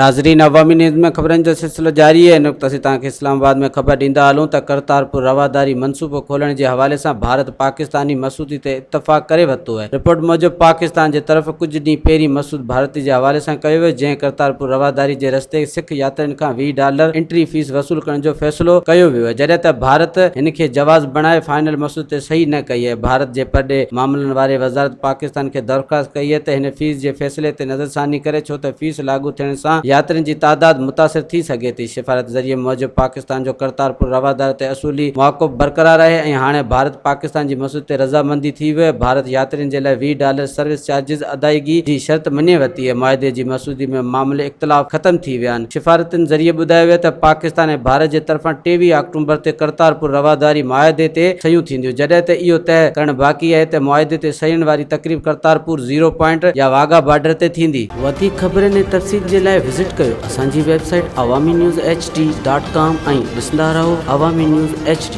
नाज़रीन, अवामी न्यूज़ में ख़बरनि जो सिलसिलो जारी है। नुक़्ता से तव्हांखे इस्लामाबाद में ख़बर ॾींदा हलूं त करतारपुर रवादारी मनसूबो खोलण जे हवाले सां भारत पाकिस्तानी मसूदी ते इतफ़ाक़ करे वरितो आहे। रिपोर्ट मूजिबि पाकिस्तान जे तरफ़ कुझु ॾींहं पहिरीं मसूद भारती जे हवाले सां कयो वियो, जंहिं करतारपुर रवादारी जे रस्ते सिख यात्रियुनि खां $20 एंट्री फीस वसूल करण जो फ़ैसिलो कयो वियो आहे, जॾहिं त भारत हिन खे जवाज़ बणाए फाइनल मसूद ते सही न कई आहे। भारत जे परॾे मामलनि वारे वज़ारत पाकिस्तान खे दरख़्वास्त कई आहे त हिन फीस जे फ़ैसिले ते नज़रसानी करे, छो त फीस लागू थियण सां यात्रियुनि जी तादाद मुतासिर थी सघे थी। सिफ़ारत ज़रिए मूजिबि पाकिस्तान जो करतारपुर रवादार ते असूली मौक़ुफ़ बरक़रार आहे ऐं हाणे भारत पाकिस्तान जी मसूद ते रज़ामंदी थी वई। भारत यात्रियुनि जे लाइ $20 सर्विस चार्जिस अदायगी जी शर्त मञे वरिती आहे। मुआहिदे जी मसूदी में मामले इख़्तिलाफ़ ख़त्म थी विया आहिनि। सिफ़ारतुनि ज़रिए ॿुधायो वियो त पाकिस्तान ऐं भारत जे तरफ़ां 23 अक्टूबर ते करतारपुर रवादारी मुआहिदे ते सयूं थींदियूं, जॾहिं त इहो तय करणु बाक़ी आहे त मुआहिदे ते सयुनि वारी तक़रीब करतारपुर 0 पॉइंट या वाघा बॉर्डर ते थींदी। वधीक ख़बरनि ऐं तफ़सील जे लाइ विज़िट कयो असांजी वेबसाइट awamiNewsHD.com ऐं ॾिसंदा रहो अवामी न्यूज़ HD।